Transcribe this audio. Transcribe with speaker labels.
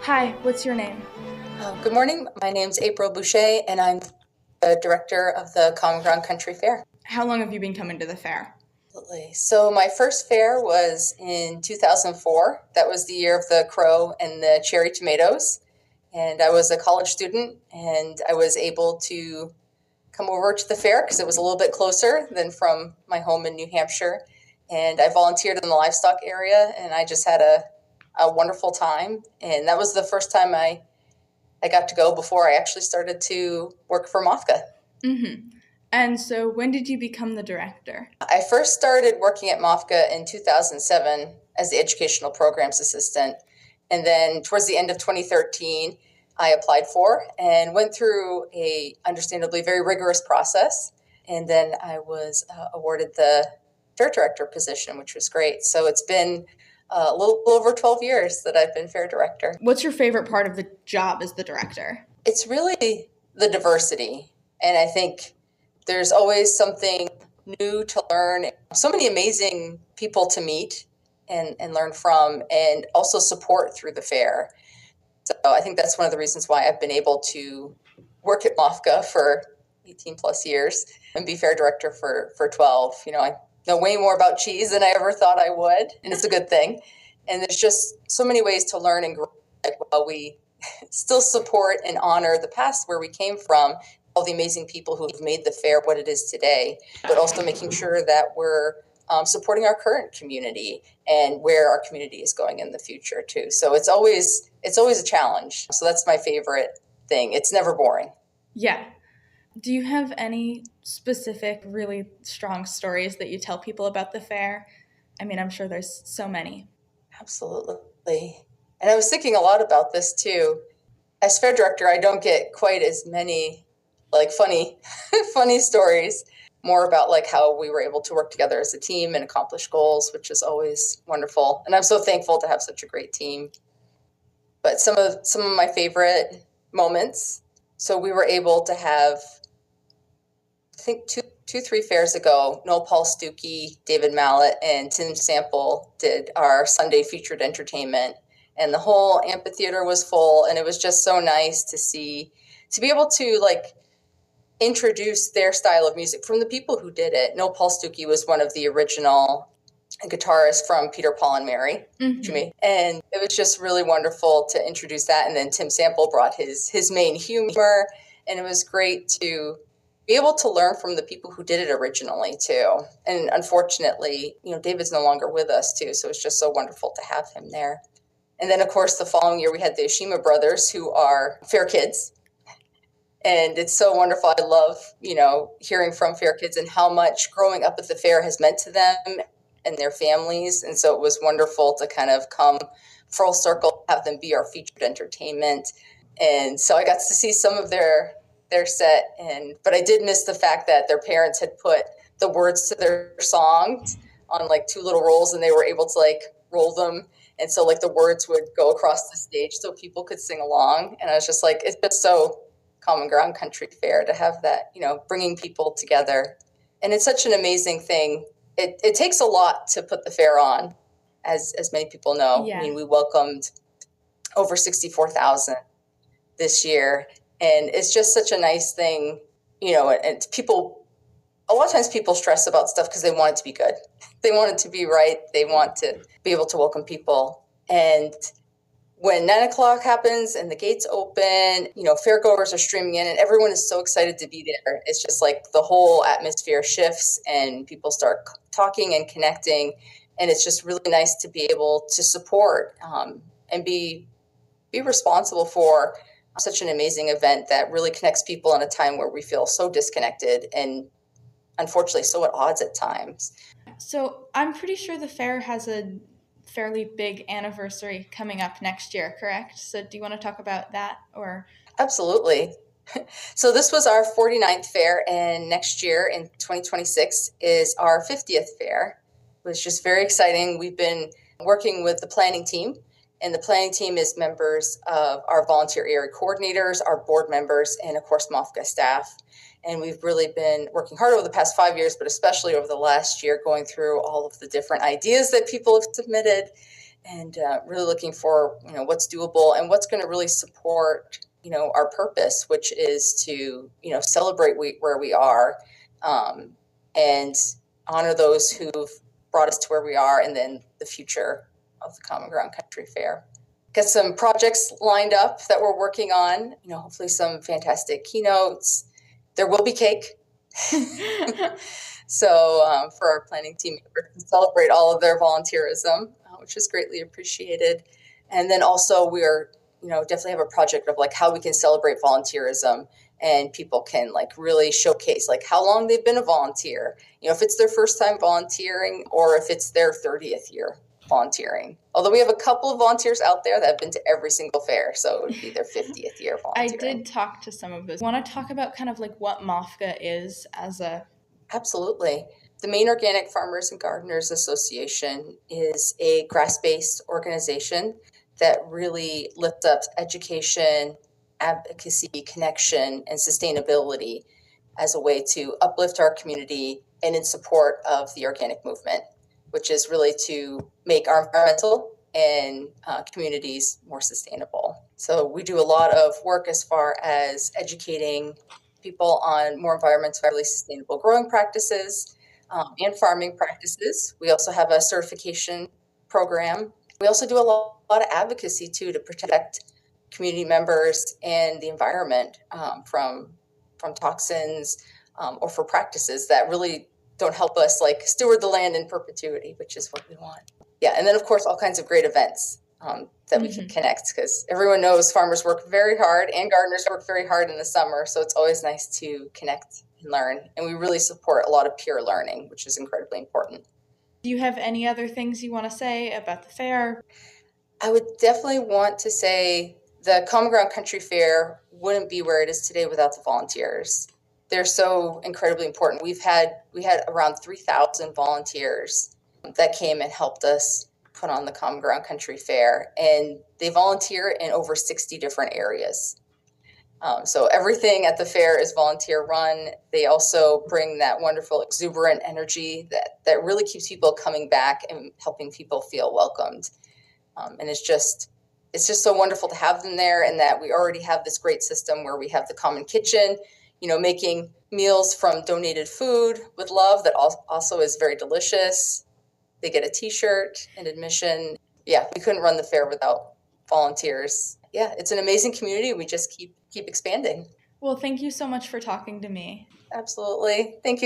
Speaker 1: Hi, what's your name?
Speaker 2: Good morning. My name's April Boucher, and I'm the director of the Common Ground Country Fair.
Speaker 1: How long have you been coming to the fair?
Speaker 2: Absolutely. So my first fair was in 2004. That was the year of the crow and the cherry tomatoes. And I was a college student, and I was able to come over to the fair because it was a little bit closer than from my home in New Hampshire. And I volunteered in the livestock area, and I just had a wonderful time. And that was the first time I got to go before I actually started to work for MOFGA.
Speaker 1: Mm-hmm. And so when did you become the director?
Speaker 2: I first started working at MOFGA in 2007 as the educational programs assistant. And then towards the end of 2013, I applied for and went through a understandably very rigorous process. And then I was awarded the fair director position, which was great. So it's been a little over 12 years that I've been fair director.
Speaker 1: What's your favorite part of the job as the director?
Speaker 2: It's really the diversity. And I think there's always something new to learn, so many amazing people to meet and learn from, and also support through the fair. So I think that's one of the reasons why I've been able to work at MOFGA for 18 plus years and be fair director for 12. I know way more about cheese than I ever thought I would, and it's a good thing. And there's just so many ways to learn and grow while we still support and honor the past where we came from, all the amazing people who have made the fair what it is today, but also making sure that we're supporting our current community and where our community is going in the future too. So it's always a challenge. So that's my favorite thing. It's never boring.
Speaker 1: Yeah. Do you have any specific, really strong stories that you tell people about the fair? I mean, I'm sure there's so many.
Speaker 2: Absolutely. And I was thinking a lot about this too. As fair director, I don't get quite as many funny funny stories, more about how we were able to work together as a team and accomplish goals, which is always wonderful. And I'm so thankful to have such a great team. But some of my favorite moments, so we were able to have, I think three fairs ago, Noel Paul Stuckey, David Mallet, and Tim Sample did our Sunday featured entertainment. And the whole amphitheater was full, and it was just so nice to be able to introduce their style of music from the people who did it. Noel Paul Stuckey was one of the original guitarists from Peter, Paul, and Mary, Jimmy. And it was just really wonderful to introduce that. And then Tim Sample brought his main humor, and it was great to be able to learn from the people who did it originally too. And unfortunately, David's no longer with us too, so it's just so wonderful to have him there. And then, of course, the following year we had the Ashima brothers, who are fair kids. And it's so wonderful. I love, hearing from fair kids and how much growing up at the fair has meant to them and their families. And so it was wonderful to kind of come full circle, have them be our featured entertainment. And so I got to see some of their set, but I did miss the fact that their parents had put the words to their songs on two little rolls, and they were able to roll them. And so the words would go across the stage so people could sing along. And I was just it's been so Common Ground Country Fair to have that, bringing people together. And it's such an amazing thing. It takes a lot to put the fair on, as many people know.
Speaker 1: Yeah.
Speaker 2: I mean, we welcomed over 64,000 this year. And it's just such a nice thing, and people, a lot of times people stress about stuff because they want it to be good. They want it to be right. They want to be able to welcome people. And when 9 o'clock happens and the gates open, fairgoers are streaming in and everyone is so excited to be there. It's just the whole atmosphere shifts and people start talking and connecting. And it's just really nice to be able to support and be responsible for such an amazing event that really connects people in a time where we feel so disconnected and unfortunately so at odds at times.
Speaker 1: So I'm pretty sure the fair has a fairly big anniversary coming up next year, correct? So do you want to talk about that or?
Speaker 2: Absolutely. So this was our 49th fair, and next year in 2026 is our 50th fair. It was just very exciting. We've been working with the planning team, and the planning team is members of our volunteer area coordinators, our board members, and of course MOFGA staff. And we've really been working hard over the past 5 years, but especially over the last year, going through all of the different ideas that people have submitted and really looking for, what's doable and what's going to really support, our purpose, which is to, celebrate where we are, and honor those who've brought us to where we are, and then the future of the Common Ground Country Fair. Got some projects lined up that we're working on, hopefully some fantastic keynotes. There will be cake. So for our planning team members to celebrate all of their volunteerism, which is greatly appreciated. And then also we are, definitely have a project of like how we can celebrate volunteerism, and people can like really showcase like how long they've been a volunteer, if it's their first time volunteering or if it's their 30th year volunteering. Although we have a couple of volunteers out there that have been to every single fair, so it would be their 50th year volunteering.
Speaker 1: I did talk to some of those. Want to talk about kind of like what MOFGA is as a...
Speaker 2: Absolutely. The Maine Organic Farmers and Gardeners Association is a grass-based organization that really lifts up education, advocacy, connection, and sustainability as a way to uplift our community and in support of the organic movement, which is really to make our environmental and communities more sustainable. So we do a lot of work as far as educating people on more environmentally sustainable growing practices and farming practices. We also have a certification program. We also do a lot of advocacy too to protect community members and the environment from toxins or for practices that really don't help us like steward the land in perpetuity, which is what we want. Yeah, and then of course all kinds of great events that we can connect, because everyone knows farmers work very hard and gardeners work very hard in the summer, so it's always nice to connect and learn. And we really support a lot of peer learning, which is incredibly important.
Speaker 1: Do you have any other things you want to say about the fair?
Speaker 2: I would definitely want to say the Common Ground Country Fair wouldn't be where it is today without the volunteers. They're so incredibly important. We had around 3,000 volunteers that came and helped us put on the Common Ground Country Fair, and they volunteer in over 60 different areas. So everything at the fair is volunteer run. They also bring that wonderful exuberant energy that really keeps people coming back and helping people feel welcomed. And it's just so wonderful to have them there, and that we already have this great system where we have the common kitchen, making meals from donated food with love that also is very delicious. They get a t-shirt and admission. Yeah, we couldn't run the fair without volunteers. Yeah, it's an amazing community. We just keep expanding.
Speaker 1: Well, thank you so much for talking to me.
Speaker 2: Absolutely. Thank you.